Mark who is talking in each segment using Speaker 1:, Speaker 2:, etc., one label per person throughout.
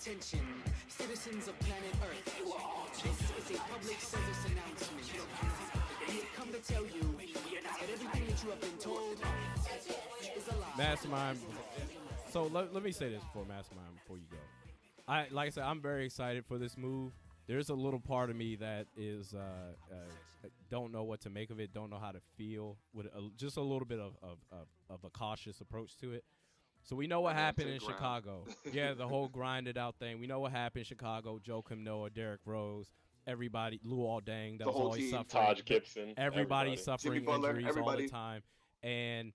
Speaker 1: Attention, citizens of planet Earth. This is a public service announcement. We have come to tell you that everything that you have been told is a lie.
Speaker 2: Mastermind. So let me say this before Mastermind, before you go. Like I said, I'm very excited for this move. There's a little part of me that is don't know what to make of it, don't know how to feel with just a little bit of a cautious approach to it. So we know what happened in Chicago. Yeah, the whole grinded out thing. We know what happened in Chicago. Joakim Noah, Derrick Rose, everybody, Lou Aldang, that
Speaker 3: The
Speaker 2: was
Speaker 3: whole
Speaker 2: always
Speaker 3: team,
Speaker 2: suffering.
Speaker 4: Taj Gibson,
Speaker 2: Everybody
Speaker 4: everybody.
Speaker 2: suffering
Speaker 3: Jimmy Butler,
Speaker 2: injuries all the
Speaker 3: everybody.
Speaker 2: time. And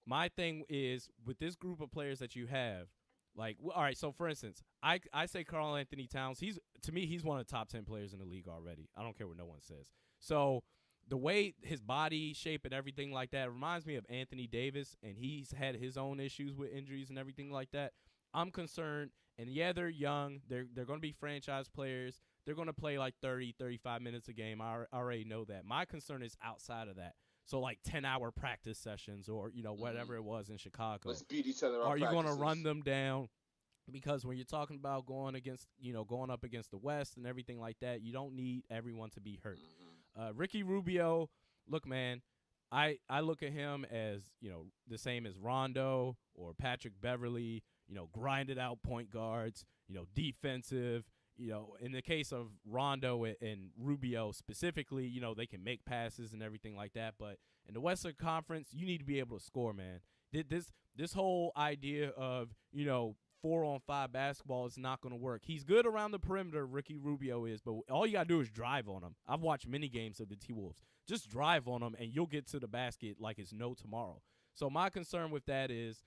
Speaker 2: my thing is, with this group of players that you have, like, all right, so for instance, I say Karl Anthony Towns. To me, he's one of the top 10 players in the league already. I don't care what no one says. So the way his body shape and everything like that reminds me of Anthony Davis, and he's had his own issues with injuries and everything like that. I'm concerned, and yeah, they're young. They're going to be franchise players. They're going to play like 30, 35 minutes a game. I already know that. My concern is outside of that. So like 10-hour practice sessions or, whatever it was in Chicago.
Speaker 3: Let's beat each other up.
Speaker 2: Are you going to run them down? Because when you're talking about going up against the West and everything like that, you don't need everyone to be hurt. Ricky Rubio, look, man, I look at him as, the same as Rondo or Patrick Beverly, grinded out point guards, defensive. In the case of Rondo and Rubio specifically, they can make passes and everything like that. But in the Western Conference, you need to be able to score, man. This whole idea of, 4-on-5 basketball is not going to work. He's good around the perimeter, Ricky Rubio is, but all you got to do is drive on him. I've watched many games of the T-Wolves. Just drive on him, and you'll get to the basket like it's no tomorrow. So my concern with that is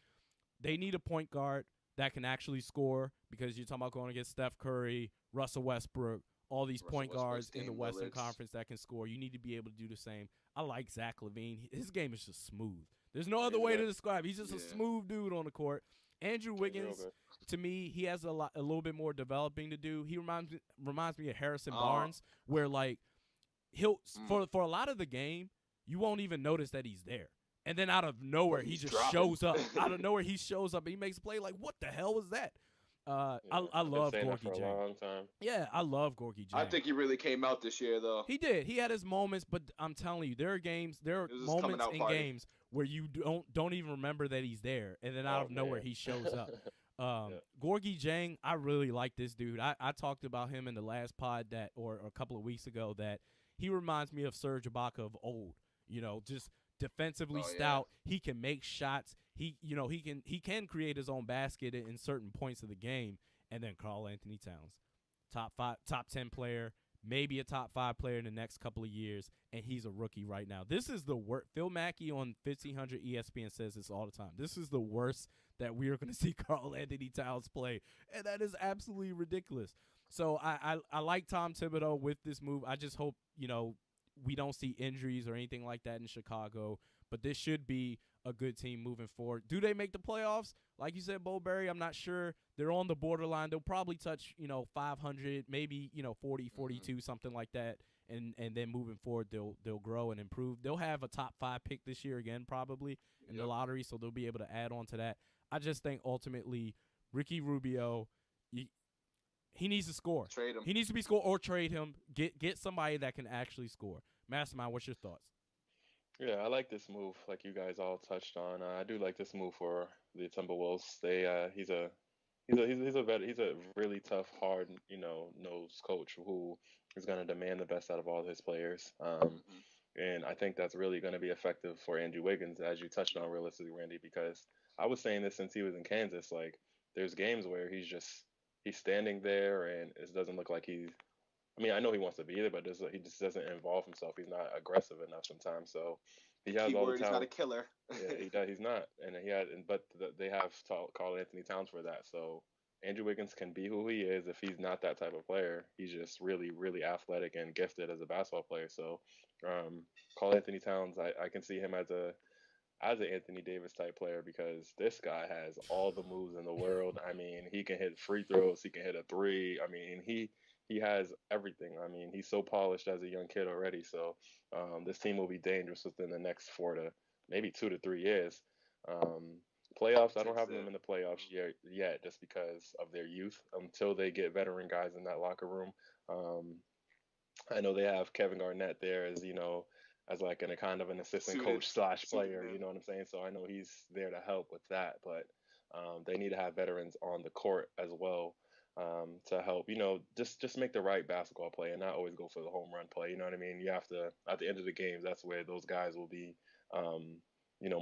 Speaker 2: they need a point guard that can actually score because you're talking about going against Steph Curry, Russell Westbrook, all these point guards in the Western Conference that can score. You need to be able to do the same. I like Zach LaVine. His game is just smooth. There's no other way to describe it. He's just a smooth dude on the court. Andrew Wiggins, to me, he has a little bit more developing to do. He reminds me of Harrison Barnes, where like he'll for a lot of the game, you won't even notice that he's there. And then out of nowhere, he just shows up. Out of nowhere, he shows up and he makes a play like, what the hell was that? I love Gorgie Jang. Yeah, I love Gorgie Jang.
Speaker 3: I think he really came out this year, though.
Speaker 2: He did. He had his moments, but I'm telling you, there are moments in games where you don't even remember that he's there, and then out of nowhere he shows up. Gorgie Jang, I really like this dude. I talked about him in the last pod or a couple of weeks ago that he reminds me of Serge Ibaka of old. Just defensively stout. He can make shots. He can create his own basket in certain points of the game. And then Karl Anthony Towns, top 10 player, maybe a top 5 player in the next couple of years, and he's a rookie right now. This is the worst. Phil Mackey on 1500 ESPN says this all the time. This is the worst that we are going to see Karl Anthony Towns play, and that is absolutely ridiculous. So I like Tom Thibodeau with this move. I just hope, we don't see injuries or anything like that in Chicago, but this should be a good team moving forward. Do they make the playoffs? Like you said, Bo Berry, I'm not sure. They're on the borderline. They'll probably touch, 500, maybe, 40, 42, something like that. And then moving forward, they'll grow and improve. They'll have a top 5 pick this year again, probably in the lottery, so they'll be able to add on to that. I just think ultimately Ricky Rubio, he needs to score.
Speaker 3: Trade him.
Speaker 2: He needs to be score or trade him. Get somebody that can actually score. Mastermind, what's your thoughts?
Speaker 4: Yeah, I like this move, like you guys all touched on. I do like this move for the Timberwolves. He's a really tough, hard, nosed coach who is going to demand the best out of all his players. And I think that's really going to be effective for Andrew Wiggins, as you touched on realistically, Randy, because I was saying this since he was in Kansas. Like, there's games where he's standing there and it doesn't look like I know he wants to be there, but he just doesn't involve himself. He's not aggressive enough sometimes. So he has all the talent.
Speaker 3: He's not a killer.
Speaker 4: Yeah, he's not, but they have Karl Anthony Towns for that. So Andrew Wiggins can be who he is if he's not that type of player. He's just really, really athletic and gifted as a basketball player. So Karl Anthony Towns, I can see him as an Anthony Davis type player because this guy has all the moves in the world. I mean, he can hit free throws. He can hit a three. I mean, he has everything. I mean, he's so polished as a young kid already. So this team will be dangerous within the next 4 to maybe 2 to 3 years. Playoffs, I don't
Speaker 3: takes
Speaker 4: have
Speaker 3: that.
Speaker 4: them in the playoffs yet, just because of their youth. Until they get veteran guys in that locker room, um, I know they have Kevin Garnett there as as like a kind of an assistant
Speaker 3: Suited,
Speaker 4: coach slash
Speaker 3: suited
Speaker 4: player. You
Speaker 3: man.
Speaker 4: know what I'm saying? So I know he's there to help with that, but they need to have veterans on the court as well to help. Just make the right basketball play and not always go for the home run play. You know what I mean? You have to at the end of the games. That's where those guys will be,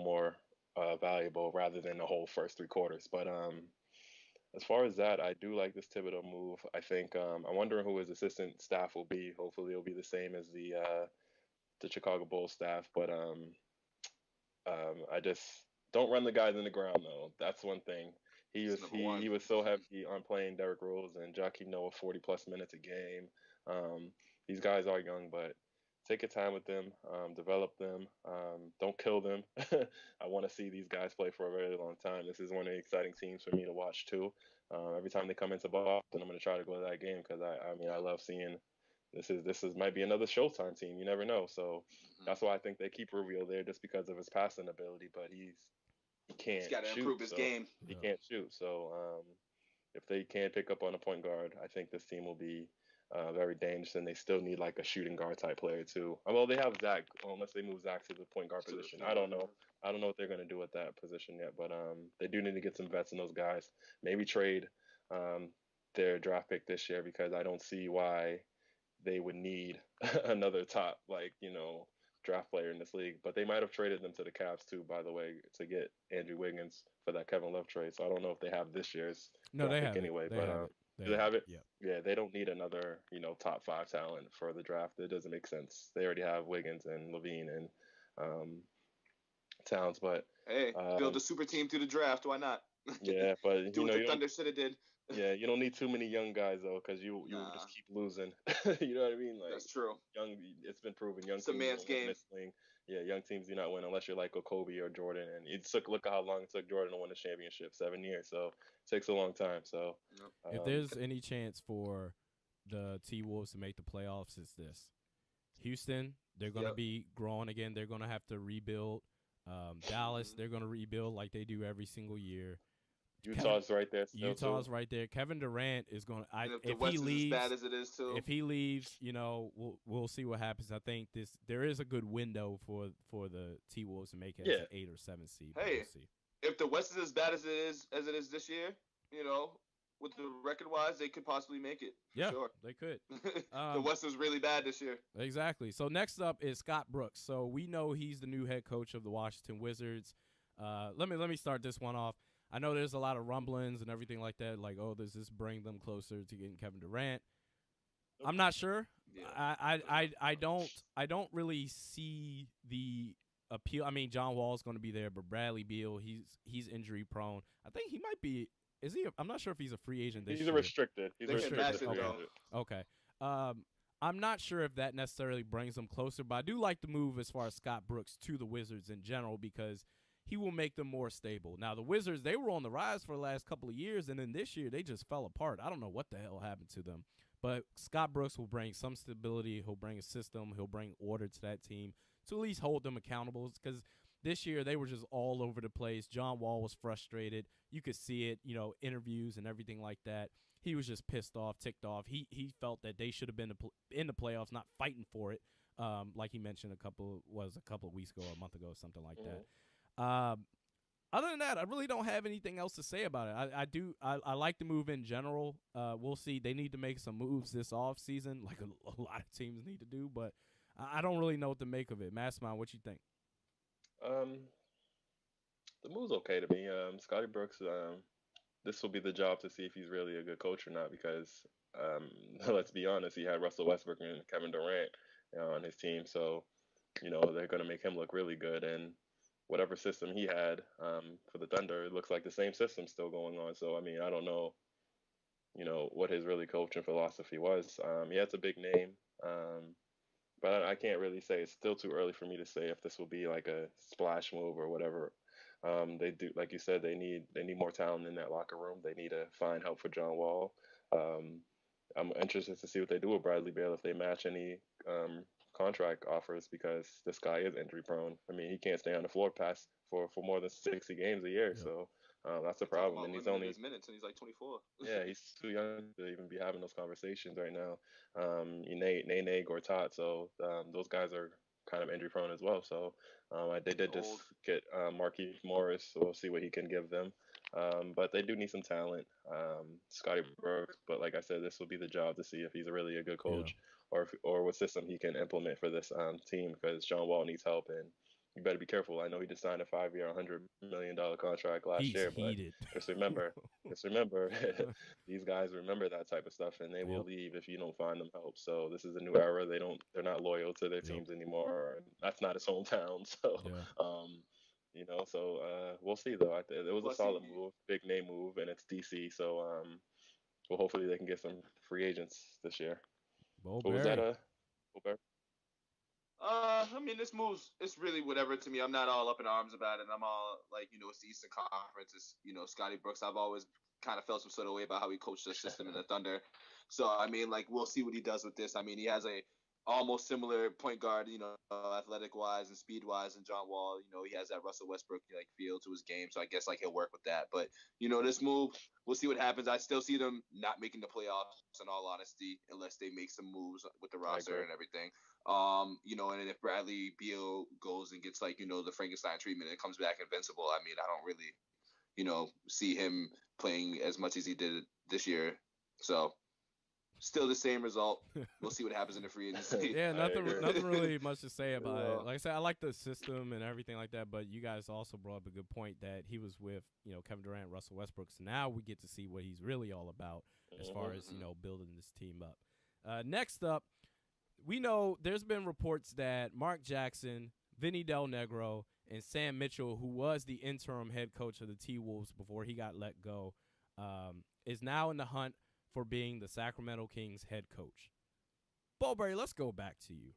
Speaker 4: more valuable rather than the whole first 3 quarters. But as far as that, I do like this Thibodeau move. I think I'm wondering who his assistant staff will be. Hopefully, it'll be the same as the Chicago Bulls staff. But I just don't run the guys in the ground though. That's one thing. He
Speaker 3: That's
Speaker 4: was
Speaker 3: number
Speaker 4: he
Speaker 3: one.
Speaker 4: he was so heavy on playing Derrick Rose and Joakim Noah 40 plus minutes a game. Um, these guys are young, but take your time with them, develop them, don't kill them. I want to see these guys play for a very long time. This is one of the exciting teams for me to watch too. Every time they come into Boston, I'm going to try to go to that game because I love seeing. This is might be another Showtime team. You never know. So
Speaker 3: Mhm.
Speaker 4: that's why I think they keep Rubio there just because of his passing ability. But he
Speaker 3: He's
Speaker 4: can't
Speaker 3: got to
Speaker 4: shoot,
Speaker 3: improve his
Speaker 4: so
Speaker 3: game.
Speaker 4: he
Speaker 2: Yeah.
Speaker 4: can't shoot. So if they can't pick up on a point guard, I think this team will be very dangerous. And they still need like a shooting guard type player too. Well, they have Zach, unless they move Zach to the point guard
Speaker 3: To the
Speaker 4: position.
Speaker 3: point
Speaker 4: I don't
Speaker 3: guard.
Speaker 4: know. I don't know what they're gonna do at that position yet. But they do need to get some vets in those guys. Maybe trade um, their draft pick this year because I don't see why they would need another top draft player in this league. But they might have traded them to the Cavs too, by the way, to get Andrew Wiggins for that Kevin Love trade. So I don't know if they have this year's
Speaker 2: No,
Speaker 4: draft
Speaker 2: they
Speaker 4: pick
Speaker 2: have it.
Speaker 4: anyway.
Speaker 2: They
Speaker 4: But
Speaker 2: have it. They
Speaker 4: do they
Speaker 2: have
Speaker 4: have
Speaker 2: it.
Speaker 4: it?
Speaker 2: Yep.
Speaker 4: Yeah, they don't need another top 5 talent for the draft. It doesn't make sense. They already have Wiggins and Levine and um, Towns. But
Speaker 3: Hey, build
Speaker 4: um,
Speaker 3: a super team through the draft. Why not?
Speaker 4: yeah, but
Speaker 3: Do what the
Speaker 4: you don't.
Speaker 3: Thunder should have did.
Speaker 4: Yeah, you don't need too many young guys though, because you will
Speaker 3: Nah,
Speaker 4: just keep losing. You know what I mean? Like
Speaker 3: that's true.
Speaker 4: young, it's been proven young
Speaker 3: It's a
Speaker 4: teams
Speaker 3: man's
Speaker 4: don't win
Speaker 3: game.
Speaker 4: this thing. Yeah, young teams do not win unless you're like a Kobe or Jordan. And it took look at how long it took Jordan to win the championship, 7 years. So it takes a long time. So
Speaker 3: Yep.
Speaker 2: If
Speaker 4: um,
Speaker 2: there's any chance for the T Wolves to make the playoffs, it's this. Houston, they're going to
Speaker 3: Yep.
Speaker 2: be growing again. They're going to have to rebuild. Dallas,
Speaker 3: Mhm.
Speaker 2: they're going to rebuild like they do every single year. Kevin,
Speaker 4: Utah's right there still too.
Speaker 2: Utah's right there. Kevin Durant is going to.
Speaker 3: And if the
Speaker 2: If he
Speaker 3: West is as bad
Speaker 2: leaves,
Speaker 3: as it is too,
Speaker 2: if he leaves, we'll see what happens. I think there is a good window for the T Wolves to make it as
Speaker 4: Yeah,
Speaker 2: an 8 or 7 seed. But
Speaker 3: hey,
Speaker 2: we'll see.
Speaker 3: if the West is as bad as it is this year, with the record wise, they could possibly make it for
Speaker 2: Yeah,
Speaker 3: sure.
Speaker 2: they could.
Speaker 3: The West was really bad this year.
Speaker 2: Exactly. So next up is Scott Brooks. So we know he's the new head coach of the Washington Wizards. Let me start this one off. I know there's a lot of rumblings and everything like that. Like, oh, does this bring them closer to getting Kevin Durant? I'm not sure.
Speaker 3: Yeah.
Speaker 2: I don't really see the appeal. I mean, John Wall's going to be there, but Bradley Beal, he's injury prone. I think he might be. Is he? I'm not sure if he's a free agent this
Speaker 4: he's
Speaker 2: year.
Speaker 4: a restricted. He's a
Speaker 3: They can
Speaker 4: restricted
Speaker 3: match it,
Speaker 4: free
Speaker 3: though.
Speaker 4: agent.
Speaker 2: Okay. I'm not sure if that necessarily brings them closer, but I do like the move as far as Scott Brooks to the Wizards in general because he will make them more stable. Now, the Wizards, they were on the rise for the last couple of years, and then this year they just fell apart. I don't know what the hell happened to them. But Scott Brooks will bring some stability. He'll bring a system. He'll bring order to that team to at least hold them accountable because this year they were just all over the place. John Wall was frustrated. You could see it, interviews and everything like that. He was just pissed off, ticked off. He felt that they should have been in the playoffs, not fighting for it, like he mentioned a couple of weeks ago or a month ago, something like that. Other than that, I really don't have anything else to say about it. I like the move in general. We'll see. They need to make some moves this off season, like a lot of teams need to do, but I don't really know what to make of it. Mastermind, what you think?
Speaker 4: Um, the move's okay to me. Scotty Brooks. This will be the job to see if he's really a good coach or not because let's be honest, he had Russell Westbrook and Kevin Durant on his team, so they're going to make him look really good. And whatever system he had for the Thunder, it looks like the same system still going on. So I mean, I don't know, what his really coaching philosophy was. Yeah, it's a big name, but I can't really say. It's still too early for me to say if this will be like a splash move or whatever. They do, like you said, they need more talent in that locker room. They need to find help for John Wall. I'm interested to see what they do with Bradley Beal if they match any contract offers because this guy is injury prone. I mean, he can't stay on the floor past for more than 60 games a year,
Speaker 2: Yep.
Speaker 4: so that's a
Speaker 3: They're talking
Speaker 4: problem.
Speaker 3: about
Speaker 4: And he's
Speaker 3: limiting
Speaker 4: only
Speaker 3: his minutes, and he's like 24.
Speaker 4: yeah, he's too young to even be having those conversations right now. Nene, Gortat, so those guys are kind of injury prone as well. So they did just
Speaker 3: Old.
Speaker 4: get Marquise Morris, so we'll see what he can give them. But they do need some talent. Scotty Brooks, but like I said, this will be the job to see if he's really a good
Speaker 2: Yeah.
Speaker 4: coach or what system he can implement for this team because John Wall needs help and you better be careful. I know he just signed a 5-year, $100 million contract last
Speaker 2: He's
Speaker 4: year, but
Speaker 2: heated.
Speaker 4: just remember, just remember, these guys remember that type of stuff, and they will
Speaker 2: Yep.
Speaker 4: leave if you don't find them help. So this is a new era. They're not loyal to their
Speaker 2: Yep.
Speaker 4: teams anymore. That's not his hometown. So,
Speaker 2: Yeah.
Speaker 4: we'll see though. It was a
Speaker 3: Plus, he,
Speaker 4: solid move, big name move, and it's DC. So, well, hopefully they can get some free agents this year.
Speaker 2: Bo
Speaker 4: What was that?
Speaker 2: Berry.
Speaker 3: I mean, this move's it's really whatever to me. I'm not all up in arms about it. I'm all like, it's the Eastern Conference. It's Scotty Brooks. I've always kind of felt some sort of way about how he coached the system in the Thunder. So I mean, like we'll see what he does with this. I mean, he has a almost similar point guard, athletic wise and speed wise, and John Wall. He has that Russell Westbrook like feel to his game. So I guess like he'll work with that. But this move, we'll see what happens. I still see them not making the playoffs. In all honesty, unless they make some moves with the
Speaker 4: I
Speaker 3: roster
Speaker 4: agree.
Speaker 3: and everything. And if Bradley Beal goes and gets like, the Frankenstein treatment and comes back invincible, I mean, I don't really, see him playing as much as he did this year. So still the same result. We'll see what happens in the free agency.
Speaker 2: Yeah,
Speaker 4: I agree.
Speaker 2: nothing really much to say about
Speaker 3: Yeah.
Speaker 2: it. Like I said, I like the system and everything like that, but you guys also brought up a good point that he was with, Kevin Durant, Russell Westbrook. So now we get to see what he's really all about as far as, building this team up. Next up, we know there's been reports that Mark Jackson, Vinny Del Negro, and Sam Mitchell, who was the interim head coach of the T-Wolves before he got let go, is now in the hunt for being the Sacramento Kings head coach. Bowberry, let's go back to you.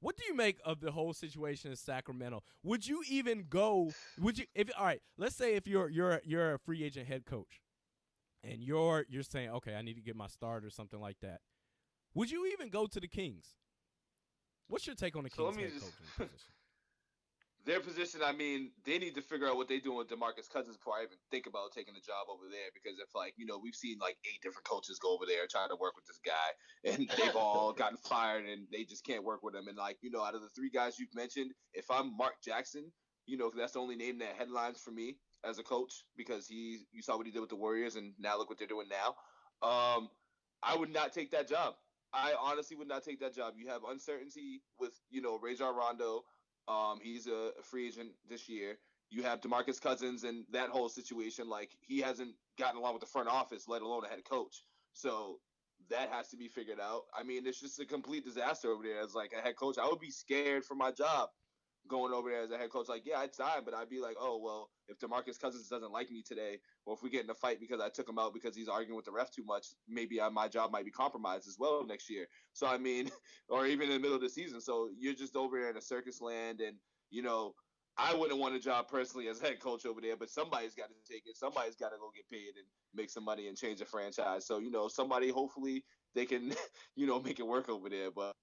Speaker 2: What do you make of the whole situation in Sacramento? Would you even go? Would you? If all right, let's say if you're a free agent head coach, and you're saying, okay, I need to get my start or something like that. Would you even go to the Kings? What's your take on the
Speaker 3: So
Speaker 2: Kings
Speaker 3: let me
Speaker 2: head
Speaker 3: just-
Speaker 2: coaching position?
Speaker 3: Their position, I mean, they need to figure out what they're doing with DeMarcus Cousins before I even think about taking the job over there. Because if, like, we've seen like 8 different coaches go over there trying to work with this guy, and they've all gotten fired, and they just can't work with him. And like, out of the 3 guys you've mentioned, if I'm Mark Jackson, 'cause that's the only name that headlines for me as a coach because you saw what he did with the Warriors, and now look what they're doing now. I would not take that job. I honestly would not take that job. You have uncertainty with, Rajon Rondo. He's a free agent this year. You have DeMarcus Cousins and that whole situation. Like he hasn't gotten along with the front office, let alone a head coach. So that has to be figured out. I mean, it's just a complete disaster over there as like a head coach. I would be scared for my job going over there as a head coach. Like, yeah, I'd sign, but I'd be like, oh well, if DeMarcus Cousins doesn't like me today, or if we get in a fight because I took him out because he's arguing with the ref too much, maybe my job might be compromised as well next year. So I mean, or even in the middle of the season. So you're just over there in a circus land, and I wouldn't want a job personally as head coach over there, but somebody's got to take it. Somebody's got to go get paid and make some money and change the franchise. So somebody hopefully they can make it work over there, but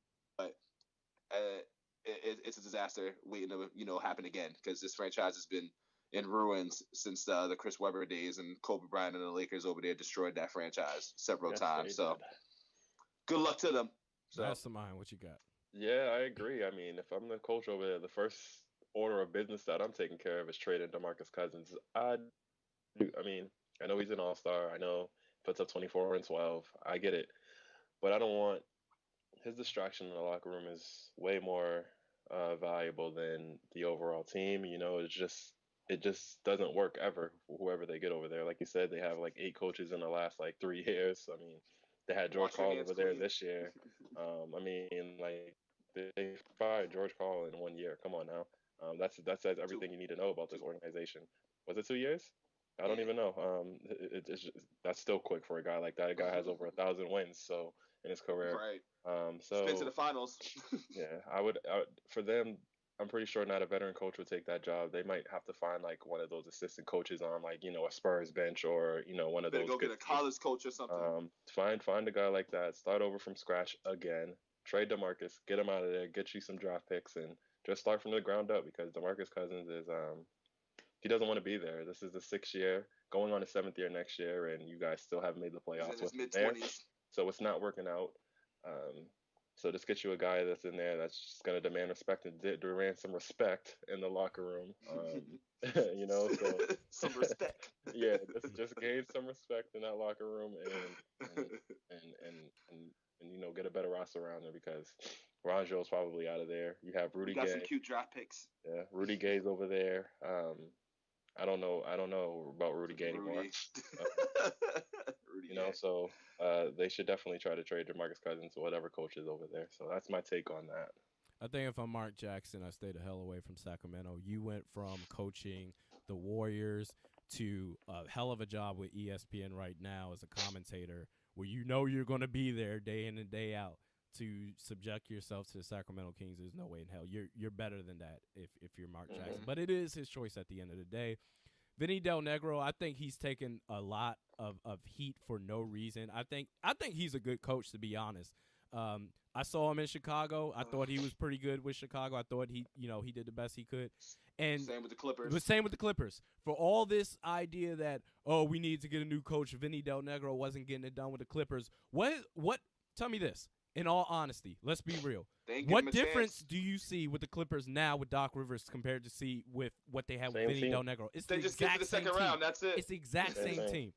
Speaker 3: it's a disaster waiting to happen again because this franchise has been in ruins since the Chris Webber days, and Kobe Bryant and the Lakers over there destroyed that franchise several
Speaker 4: Yes,
Speaker 3: times.
Speaker 4: they
Speaker 3: So
Speaker 4: did.
Speaker 3: good luck to them. So
Speaker 2: Mastermind, what you got?
Speaker 4: Yeah, I agree. I mean, if I'm the coach over there, the first order of business that I'm taking care of is trading DeMarcus Cousins. I mean, I know he's an all-star. I know puts up 24 and 12. I get it, but I don't want his distraction in the locker room is way more valuable than the overall team. It just doesn't work ever for whoever they get over there. Like you said, they have like 8 coaches in the last like 3 years. I mean, they had George
Speaker 3: wash your
Speaker 4: Karl
Speaker 3: hands
Speaker 4: over there
Speaker 3: clean.
Speaker 4: this year. I mean, like they fired George Karl in 1 year. Come on now. That says everything you need to know about this organization. Was it 2 years? I don't
Speaker 3: Yeah.
Speaker 4: even know. That's still quick for a guy like that. A guy has over 1,000 wins in his career.
Speaker 3: Right.
Speaker 4: So
Speaker 3: Been to the finals.
Speaker 4: yeah, I would for them. I'm pretty sure not a veteran coach would take that job. They might have to find like one of those assistant coaches on like a Spurs bench or one of
Speaker 3: Better
Speaker 4: those
Speaker 3: go
Speaker 4: good
Speaker 3: get a
Speaker 4: teams.
Speaker 3: college coach or something.
Speaker 4: Find a guy like that. Start over from scratch again. trade DeMarcus, get him out of there, get you some draft picks, and just start from the ground up because DeMarcus Cousins is he doesn't want to be there. This is the 6th year, going on the 7th year next year, and you guys still haven't made the
Speaker 3: He's
Speaker 4: playoffs
Speaker 3: in his
Speaker 4: with him
Speaker 3: mid
Speaker 4: there.
Speaker 3: 20s.
Speaker 4: So it's not working out. So just get you a guy that's in there that's just gonna demand respect and demand some respect in the locker room. You know, so
Speaker 3: some respect.
Speaker 4: Yeah, just gain some respect in that locker room and you know get a better roster around there because Ronjo's probably out of there. You have Rudy
Speaker 3: We got
Speaker 4: Gay.
Speaker 3: some cute draft picks.
Speaker 4: Yeah, Rudy Gay's over there. I don't know about Rudy Gay anymore.
Speaker 3: Rudy
Speaker 4: You know,
Speaker 3: Gay.
Speaker 4: so they should definitely try to trade DeMarcus Cousins to whatever coach is over there. So that's my take on that.
Speaker 2: I think if I'm Mark Jackson, I stayed the hell away from Sacramento. You went from coaching the Warriors to a hell of a job with ESPN right now as a commentator where you know you're going to be there day in and day out. To subject yourself to the Sacramento Kings, there's no way in hell. You're better than that if you're Mark Jackson. But it is his choice at the end of the day. Vinny Del Negro, I think he's taken a lot of heat for no reason. I think he's a good coach, to be honest. I saw him in Chicago. I thought he was pretty good with Chicago. I thought he did the best he could. And
Speaker 3: same with the Clippers.
Speaker 2: The same with the Clippers. For all this idea that we need to get a new coach, Vinny Del Negro wasn't getting it done with the Clippers. What? Tell me this. In all honesty, let's be real. What difference do you see with the Clippers now with Doc Rivers compared to see with what they had with Vinny Del Negro? It's
Speaker 3: they just get to the second round. That's it.
Speaker 2: It's the exact same team.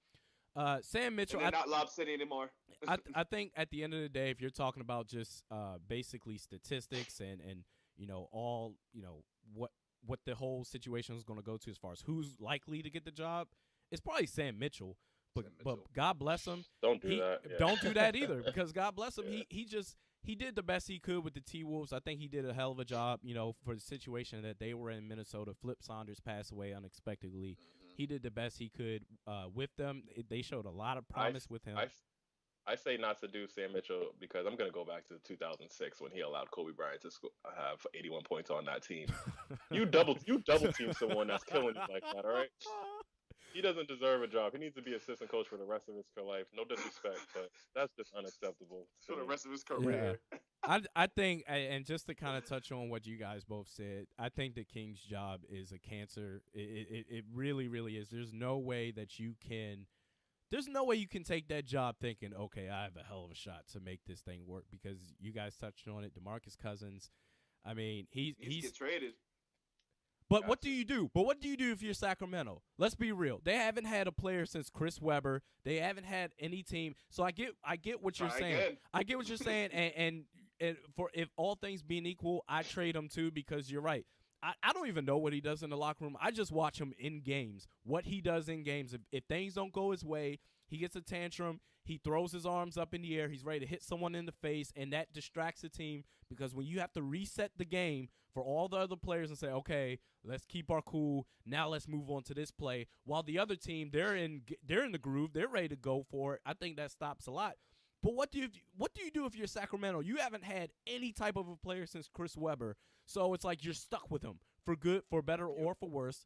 Speaker 2: Sam Mitchell.
Speaker 3: And they're not Lob City anymore.
Speaker 2: I think at the end of the day, if you're talking about just basically statistics and all what the whole situation is going to go to as far as who's likely to get the job, it's probably Sam Mitchell. But God bless him.
Speaker 4: Don't do that. Yeah.
Speaker 2: Don't do that either because God bless him. Yeah. He did the best he could with the T-Wolves. I think he did a hell of a job, for the situation that they were in Minnesota. Flip Saunders passed away unexpectedly. He did the best he could with them. They showed a lot of promise with him.
Speaker 4: I say not to do Sam Mitchell because I'm going to go back to 2006 when he allowed Kobe Bryant to have 81 points on that team. You double team someone that's killing you like that, all right? He doesn't deserve a job. He needs to be assistant coach for the rest of his life. No disrespect, but that's just unacceptable.
Speaker 3: For the rest of his career.
Speaker 2: Yeah. I think, and just to kind of touch on what you guys both said, I think the Kings' job is a cancer. It really, really is. There's no way you can take that job thinking, okay, I have a hell of a shot to make this thing work because you guys touched on it. DeMarcus Cousins, I mean, he's
Speaker 3: get traded.
Speaker 2: But what do you do? If you're Sacramento? Let's be real. They haven't had a player since Chris Webber. They haven't had any team. So I get what you're saying.
Speaker 3: Again.
Speaker 2: I get what you're saying. And for if all things being equal, I trade him too because you're right. I don't even know what he does in the locker room. I just watch him in games. What he does in games. If things don't go his way, he gets a tantrum. He throws his arms up in the air. He's ready to hit someone in the face, and that distracts the team because when you have to reset the game for all the other players and say, okay, let's keep our cool. Now let's move on to this play. While the other team, they're in the groove. They're ready to go for it. I think that stops a lot. But what do you do if you're Sacramento? You haven't had any type of a player since Chris Webber, so it's like you're stuck with him for good, for better, or for worse.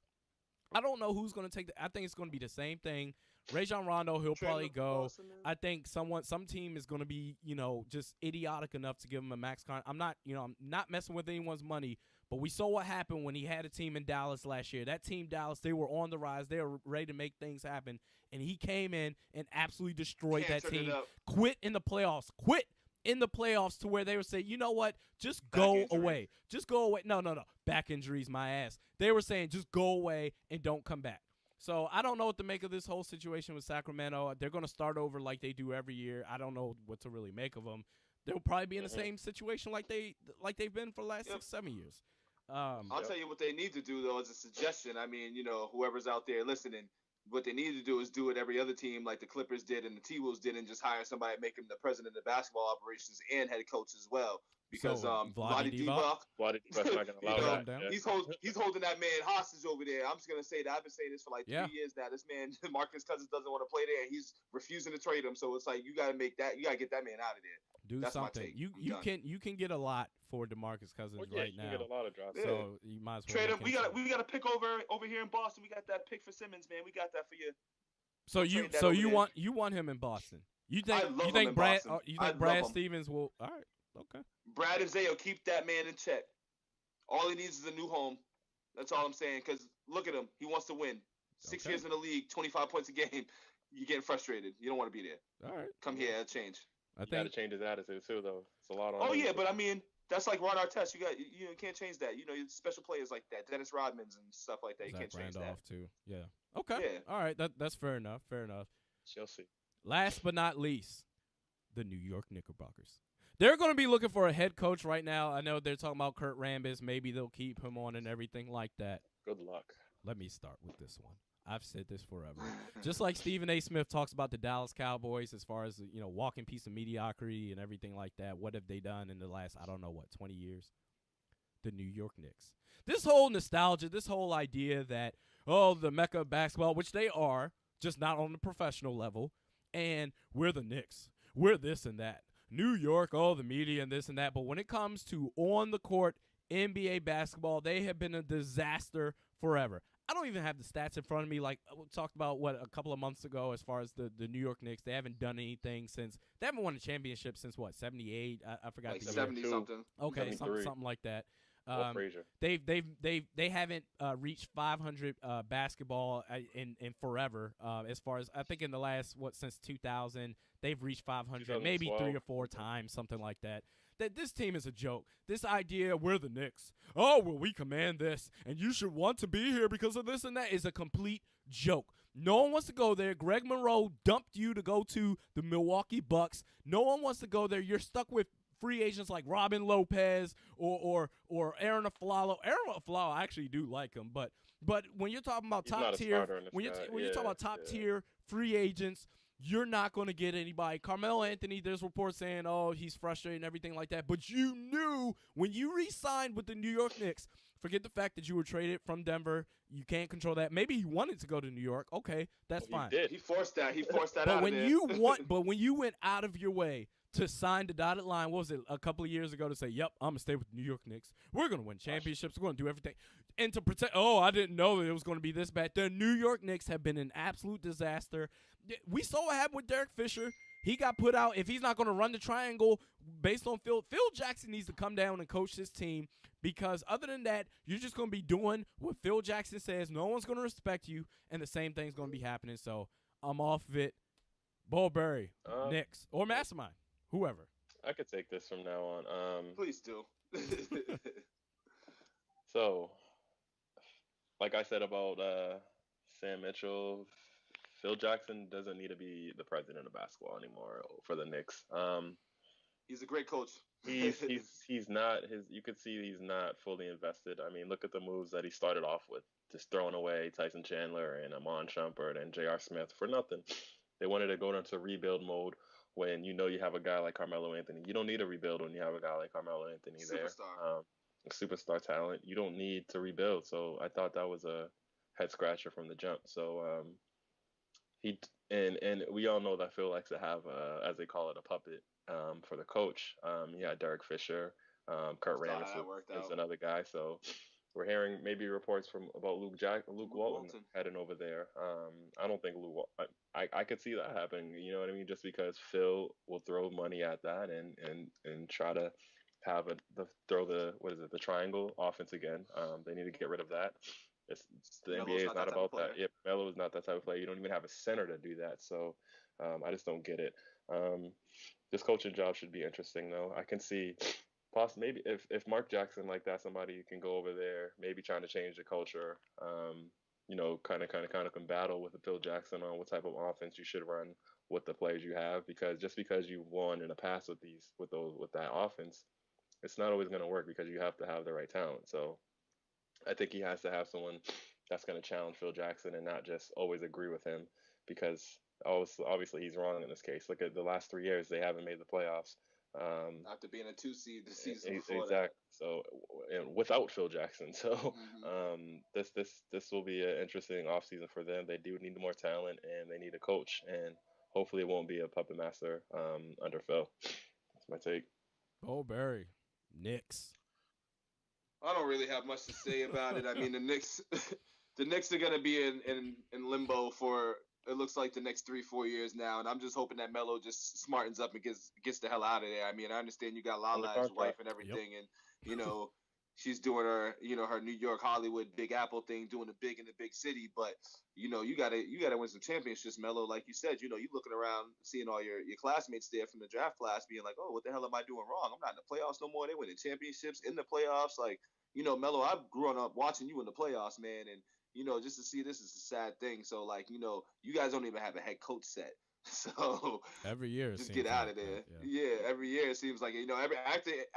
Speaker 2: I don't know who's going to take I think it's going to be the same thing. Rajon Rondo, he'll probably go. I think some team is going to be, just idiotic enough to give him a max contract. I'm not messing with anyone's money, but we saw what happened when he had a team in Dallas last year. That team, Dallas, they were on the rise. They were ready to make things happen, and he came in and absolutely destroyed that team. Quit in the playoffs to where they would say, you know what, just go away. Just go away. No. Back injuries, my ass. They were saying just go away and don't come back. So I don't know what to make of this whole situation with Sacramento. They're going to start over like they do every year. I don't know what to really make of them. They'll probably be in the same situation like they've been for the last 6-7 years.
Speaker 3: I'll tell you what they need to do, though, as a suggestion. I mean, whoever's out there listening, what they need to do is do what every other team like the Clippers did and the T-Wolves did and just hire somebody and make him the president of basketball operations and head coach as well. Because Vlade Divac,
Speaker 4: not going to allow that.
Speaker 3: Yeah. He's holding that man hostage over there. I'm just going to say that. I've been saying this for like 3 years now. This man, Marcus Cousins, doesn't want to play there, and he's refusing to trade him. So it's like you got to get that man out of there.
Speaker 2: Do
Speaker 3: That's
Speaker 2: something. You can get a lot for DeMarcus Cousins right now.
Speaker 4: You can get a lot of drops.
Speaker 2: So you might as well
Speaker 3: trade him. We got a pick over here in Boston. We got that pick for Simmons, man. We got that for you.
Speaker 2: So you want him in Boston? You think Brad Stevens will? All right. Okay.
Speaker 3: Brad and Zayo, keep that man in check. All he needs is a new home. That's all I'm saying. Because look at him. He wants to win. 6
Speaker 2: Okay.
Speaker 3: years in the league, 25 points a game. You're getting frustrated. You don't want to be there.
Speaker 2: All right.
Speaker 3: Come here, it'll change.
Speaker 2: I
Speaker 4: You got to
Speaker 2: think.
Speaker 4: change his attitude too, though. It's a lot on
Speaker 3: Oh
Speaker 4: him.
Speaker 3: yeah, but I mean, that's like Ron Artest. You can't change that. Special players like that, Dennis Rodmans and stuff like that. You
Speaker 2: Zach
Speaker 3: can't change
Speaker 2: Randolph
Speaker 3: that.
Speaker 2: too. Yeah. Okay.
Speaker 3: Yeah.
Speaker 2: All right. That's fair enough. Fair enough.
Speaker 4: Chelsea.
Speaker 2: Last but not least, the New York Knickerbockers. They're going to be looking for a head coach right now. I know they're talking about Kurt Rambis. Maybe they'll keep him on and everything like that.
Speaker 4: Good luck.
Speaker 2: Let me start with this one. I've said this forever. Just like Stephen A. Smith talks about the Dallas Cowboys as far as, walking piece of mediocrity and everything like that. What have they done in the last, 20 years? The New York Knicks. This whole nostalgia, this whole idea that, the mecca of basketball, which they are, just not on the professional level, and we're the Knicks. We're this and that. New York, the media and this and that. But when it comes to on the court NBA basketball, they have been a disaster forever. I don't even have the stats in front of me. Like we talked about, a couple of months ago as far as the New York Knicks. They haven't done anything since. They haven't won a championship since, 78? I forgot
Speaker 3: Like
Speaker 2: the year.
Speaker 3: 70 something.
Speaker 2: Okay, something like that.
Speaker 4: Frazier.
Speaker 2: They haven't reached 500 basketball in forever. As far as I think in the last since 2000 they've reached 500 maybe 3 or 4 times, something like that. That this team is a joke. This idea we're the Knicks. Oh well, we command this, and you should want to be here because of this and that is a complete joke. No one wants to go there. Greg Monroe dumped you to go to the Milwaukee Bucks. No one wants to go there. You're stuck with free agents like Robin Lopez or Aaron Aflalo. Aaron Aflalo, I actually do like him, but when you're talking about top tier, when you're talking about top tier free agents, you're not going to get anybody. Carmelo Anthony, there's reports saying, he's frustrated and everything like that. But you knew when you re-signed with the New York Knicks, forget the fact that you were traded from Denver. You can't control that. Maybe he wanted to go to New York. Okay, that's fine.
Speaker 4: He did.
Speaker 3: He forced that.
Speaker 2: But
Speaker 3: out
Speaker 2: when
Speaker 3: of there.
Speaker 2: when you went out of your way to sign the dotted line, what was it, a couple of years ago to say, yep, I'm going to stay with the New York Knicks. We're going to win championships. We're going to do everything. And to pretend, I didn't know that it was going to be this bad. The New York Knicks have been an absolute disaster. We saw what happened with Derek Fisher. He got put out. If he's not going to run the triangle based on Phil Jackson needs to come down and coach this team, because other than that, you're just going to be doing what Phil Jackson says. No one's going to respect you, and the same thing's going to be happening. So I'm off of it. Bullberry, Knicks, or Mastermind, whoever.
Speaker 4: I could take this from now on.
Speaker 3: Please do.
Speaker 4: So, like I said about Sam Mitchell, Phil Jackson doesn't need to be the president of basketball anymore for the Knicks.
Speaker 3: He's a great coach.
Speaker 4: he's not his. You could see he's not fully invested. I mean, look at the moves that he started off with, just throwing away Tyson Chandler and Amon Shumpert and J.R. Smith for nothing. They wanted to go into rebuild mode when you have a guy like Carmelo Anthony. You don't need to rebuild when you have a guy like Carmelo Anthony there. A superstar talent. You don't need to rebuild. So I thought that was a head scratcher from the jump. So and we all know that Phil likes to have as they call it, a puppet for the coach. Yeah, Derek Fisher, Kurt Rambis is another guy. So we're hearing maybe reports about Luke Walton heading over there. I don't think I could see that happening. You know what I mean? Just because Phil will throw money at that and try to have the triangle offense again. They need to get rid of that. The NBA is not about that. Yeah, Melo is not that type of player. You don't even have a center to do that. So I just don't get it. This coaching job should be interesting, though. I can see maybe if Mark Jackson like that, somebody you can go over there, maybe trying to change the culture. Kind of can battle with Phil Jackson on what type of offense you should run with the players you have, because just because you won in the past with that offense, it's not always going to work because you have to have the right talent. So I think he has to have someone that's going to challenge Phil Jackson and not just always agree with him, because obviously he's wrong in this case. Look at the last 3 years, they haven't made the playoffs.
Speaker 3: After being a 2 seed the season before
Speaker 4: exactly.
Speaker 3: that.
Speaker 4: So without Phil Jackson. So this will be an interesting offseason for them. They do need more talent and they need a coach, and hopefully it won't be a puppet master under Phil. That's my take.
Speaker 2: Oh, Barry. Knicks.
Speaker 3: I don't really have much to say about it. I mean, the Knicks are going to be in limbo for It looks like the next 3-4 years now, and I'm just hoping that Melo just smartens up and gets the hell out of there. I mean, I understand you got
Speaker 4: Under
Speaker 3: Lala's wife
Speaker 4: contract.
Speaker 3: and everything, and you know she's doing her her New York Hollywood Big Apple thing, doing it big in the big city. But you gotta win some championships, Melo. Like you said, you looking around, seeing all your classmates there from the draft class, being like, oh, what the hell am I doing wrong? I'm not in the playoffs no more. They winning championships in the playoffs, like. Melo, I've grown up watching you in the playoffs, man, and just to see this is a sad thing. So, like, you guys don't even have a head coach set. So
Speaker 2: every year,
Speaker 3: just get out of there. Yeah, every year it seems like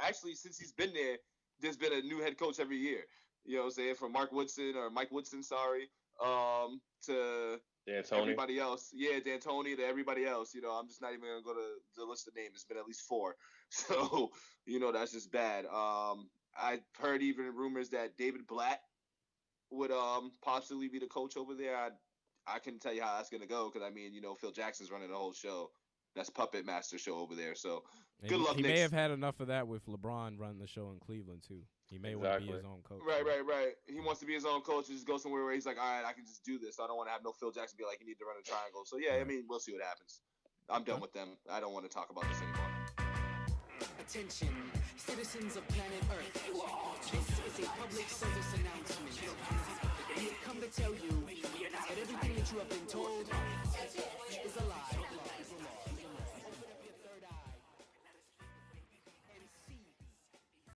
Speaker 3: actually since he's been there, there's been a new head coach every year. You know what I'm saying? From Mike Woodson, sorry, to
Speaker 4: D'Antoni.
Speaker 3: everybody else. Yeah, D'Antoni to everybody else. I'm just not even gonna go to the list of names. It's been at least 4. So that's just bad. I've heard even rumors that David Blatt would possibly be the coach over there. I couldn't tell you how that's gonna go because I mean Phil Jackson's running the whole show. That's Puppet Master show over there. So good luck.
Speaker 2: He may have had enough of that with LeBron running the show in Cleveland too. He may want to be his own coach.
Speaker 3: Right. He wants to be his own coach and just go somewhere where he's like, all right, I can just do this. I don't want to have no Phil Jackson be like, you need to run a triangle. So yeah, I mean, we'll see what happens. I'm done with them. I don't want to talk about this anymore.
Speaker 1: Attention, citizens of planet Earth. This is a public service announcement.